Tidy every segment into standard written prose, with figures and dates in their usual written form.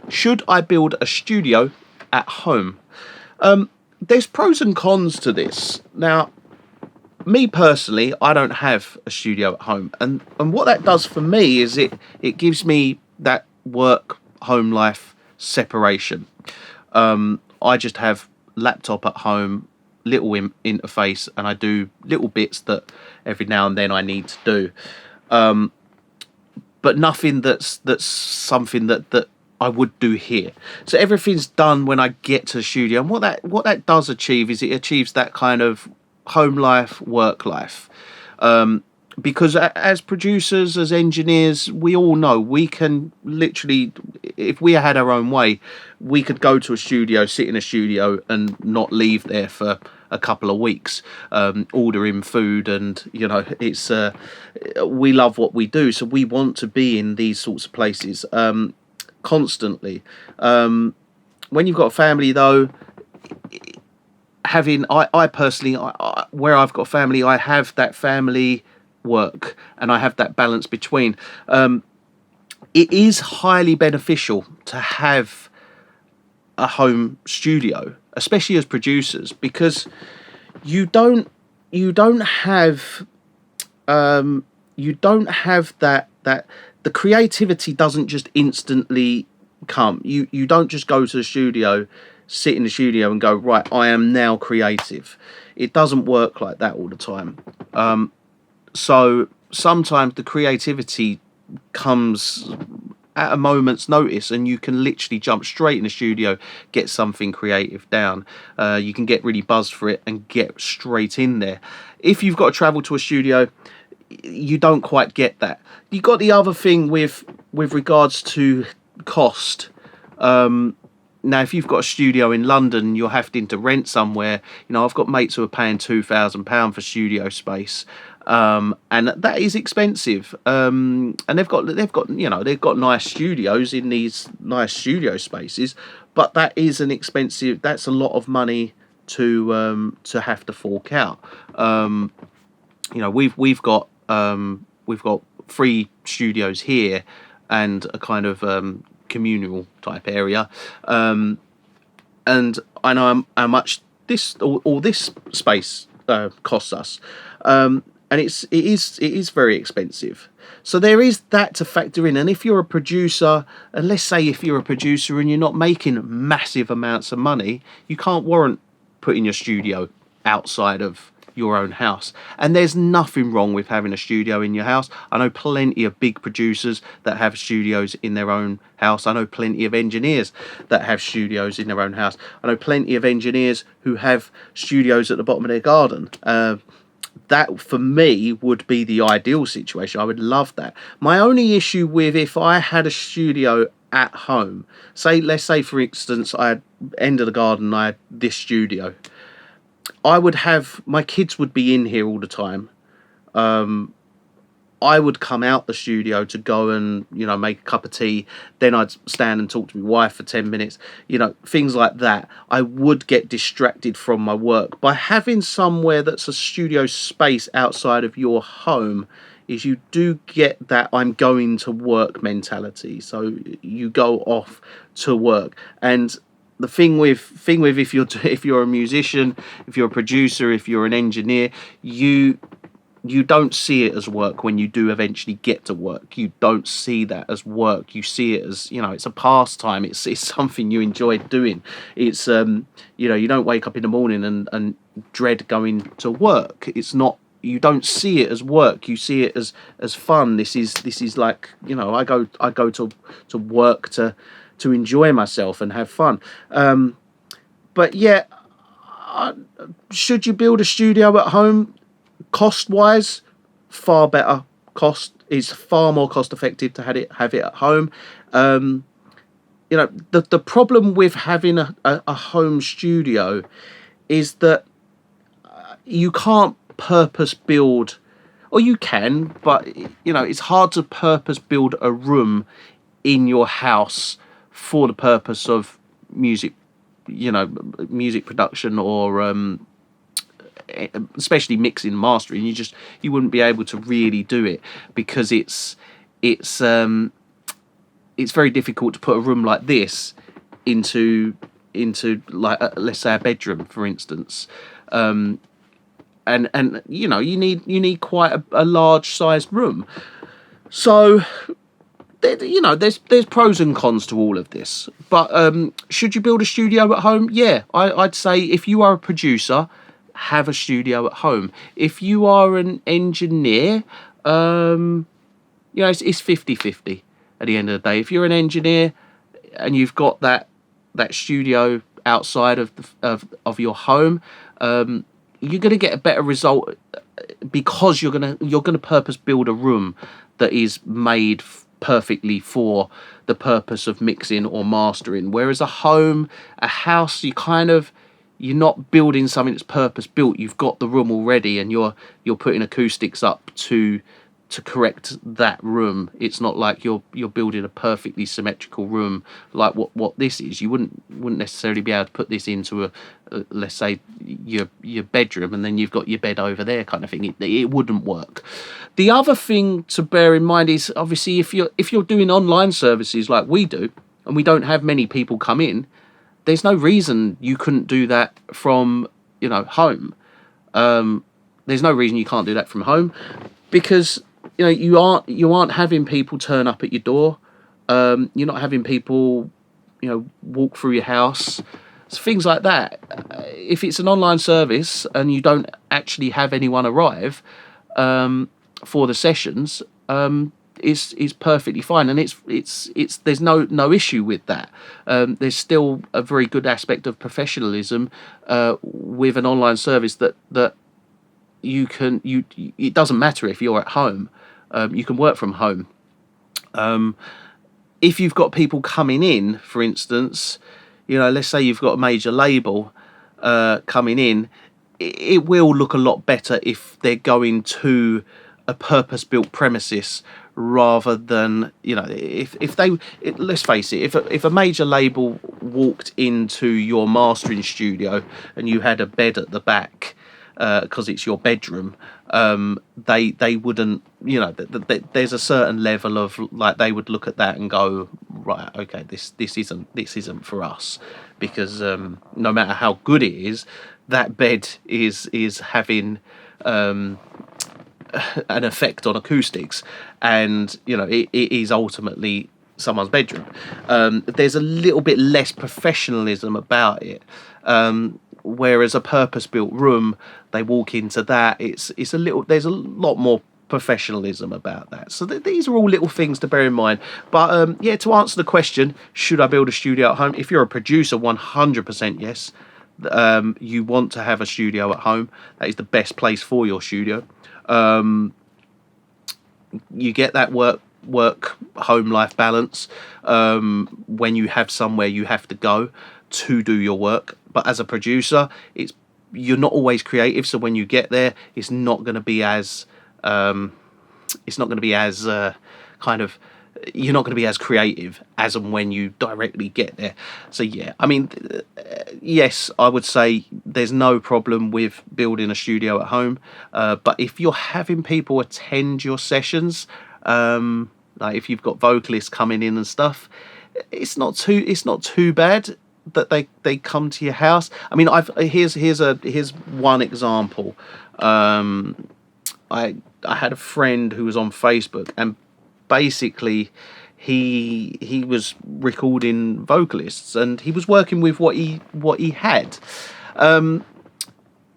Should I build a studio at home? There's pros and cons to this. Now, me personally, I don't have a studio at home, and what that does for me is it gives me that work home life separation. I just have laptop at home, little interface, and I do little bits that every now and then I need to do, but nothing that's something that I would do here. So everything's done when I get to the studio, and what that does achieve is it achieves that kind of home life, work life. Because as producers, as engineers, we all know we can literally, if we had our own way, we could go to a studio, sit in a studio, and not leave there for a couple of weeks, ordering food, and it's we love what we do, so we want to be in these sorts of places constantly. When you've got a family, though, I personally, where I've got family, I have that family work, and I have that balance between. It is highly beneficial to have a home studio, especially as producers, because you don't have that the creativity doesn't just instantly come. You don't just go to the studio, sit in the studio and go, right, I am now creative. It doesn't work like that all the time. So sometimes the creativity comes at a moment's notice, and you can literally jump straight in the studio, get something creative down. You can get really buzzed for it and get straight in there. If you've got to travel to a studio, you don't quite get that. You got the other thing with regards to cost. Now, if you've got a studio in London, you're having to rent somewhere. I've got mates who are paying £2,000 for studio space, and that is expensive. And they've got nice studios in these nice studio spaces, but that is an expensive. That's a lot of money to have to fork out. We've got 3 studios here and a kind of communal type area, and I know how much all this space costs us, and it is very expensive. So there is that to factor in. And if you're a producer, and let's say if you're a producer and you're not making massive amounts of money, you can't warrant putting your studio outside of your own house. And there's nothing wrong with having a studio in your house. I know plenty of big producers that have studios in their own house. I know plenty of engineers that have studios in their own house. I know plenty of engineers who have studios at the bottom of their garden. That for me would be the ideal situation. I would love that. My only issue with, if I had a studio at home, let's say for instance I had end of the garden, I had this studio, I would have, my kids would be in here all the time. I would come out the studio to go and, make a cup of tea. Then I'd stand and talk to my wife for 10 minutes, things like that. I would get distracted from my work. By having somewhere that's a studio space outside of your home, is you do get that I'm going to work mentality. So you go off to work. And the thing with if you're a musician, if you're a producer, if you're an engineer, you don't see it as work when you do eventually get to work. You don't see that as work. You see it as, it's a pastime. It's something you enjoy doing. It's you don't wake up in the morning and dread going to work. It's not. You don't see it as work. You see it as fun. This is like, I go to work to enjoy myself and have fun. But yeah, should you build a studio at home? Cost-wise, far better. Cost is far more cost-effective to have it at home. The problem with having a home studio is that you can't purpose build, or you can, but it's hard to purpose build a room in your house for the purpose of music production, or especially mixing and mastering. You wouldn't be able to really do it, because it's it's very difficult to put a room like this into like let's say a bedroom, for instance. And you know, you need quite a large sized room. So you know, there's pros and cons to all of this. But should you build a studio at home? Yeah, I'd say if you are a producer, have a studio at home. If you are an engineer, you know, it's 50-50 at the end of the day. If you're an engineer and you've got that studio outside of your home, you're going to get a better result because you're going to purpose build a room that is made perfectly for the purpose of mixing or mastering. Whereas a house, you're not building something that's purpose built. You've got the room already, and you're putting acoustics up to correct that room. It's not like you're building a perfectly symmetrical room like what this is. You wouldn't necessarily be able to put this into a let's say your bedroom, and then you've got your bed over there kind of thing. It wouldn't work. The other thing to bear in mind is obviously if you're doing online services like we do, and we don't have many people come in, there's no reason you couldn't do that from, you know, home. There's no reason you can't do that from home, because you know you aren't having people turn up at your door. You're not having people, you know, walk through your house. So things like that. If it's an online service and you don't actually have anyone arrive for the sessions, is perfectly fine, and it's there's no issue with that. There's still a very good aspect of professionalism with an online service that it doesn't matter if you're at home. You can work from home. If you've got people coming in, for instance, you know, let's say you've got a major label coming in, it will look a lot better if they're going to a purpose-built premises rather than, you know, let's face it, if a major label walked into your mastering studio and you had a bed at the back because it's your bedroom, they wouldn't, you know, there's a certain level of, like, they would look at that and go, right, okay, this isn't for us, because no matter how good it is, that bed is having an effect on acoustics, and you know it is ultimately someone's bedroom. There's a little bit less professionalism about it, whereas a purpose-built room, they walk into that, there's a lot more professionalism about that. So these are all little things to bear in mind. But yeah, to answer the question, should I build a studio at home? If you're a producer, 100% yes. You want to have a studio at home. That is the best place for your studio. You get that work home life balance when you have somewhere you have to go to do your work. But as a producer, you're not always creative, so when you get there, it's not going to be as you're not going to be as creative as and when you directly get there. So yeah, I mean, yes, I would say there's no problem with building a studio at home, but if you're having people attend your sessions, like if you've got vocalists coming in and stuff, it's not too bad that they come to your house. I mean, here's one example. I had a friend who was on Facebook, and basically he was recording vocalists, and he was working with what he had, and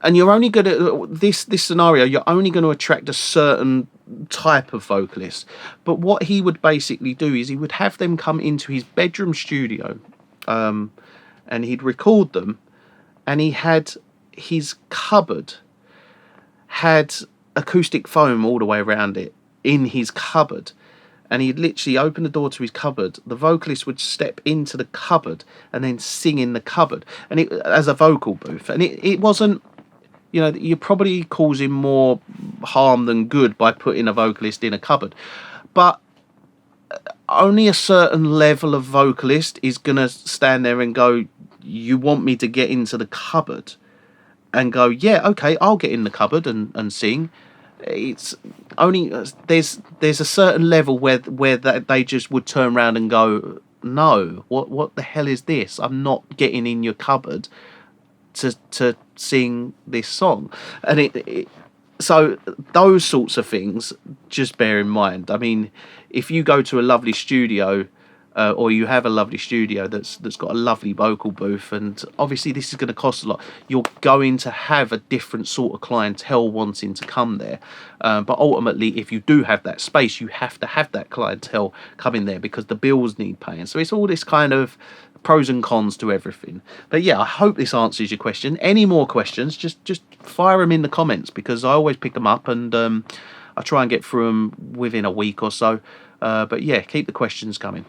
you're only going to this scenario, you're only going to attract a certain type of vocalist. But what he would basically do is he would have them come into his bedroom studio, and he'd record them, and he had his cupboard had acoustic foam all the way around it in his cupboard. And he'd literally open the door to his cupboard. The vocalist would step into the cupboard and then sing in the cupboard, and it as a vocal booth. And it wasn't, you know, you're probably causing more harm than good by putting a vocalist in a cupboard. But only a certain level of vocalist is going to stand there and go, you want me to get into the cupboard? And go, yeah, okay, I'll get in the cupboard and sing. it's only there's a certain level where they just would turn around and go, no, what the hell is this? I'm not getting in your cupboard to sing this song. And so those sorts of things, just bear in mind. I mean, if you go to a lovely studio, or you have a lovely studio that's got a lovely vocal booth, and obviously this is going to cost a lot, you're going to have a different sort of clientele wanting to come there. But ultimately, if you do have that space, you have to have that clientele coming there because the bills need paying. So it's all this kind of pros and cons to everything. But yeah, I hope this answers your question. Any more questions, just fire them in the comments, because I always pick them up, and I try and get through them within a week or so. But yeah, keep the questions coming.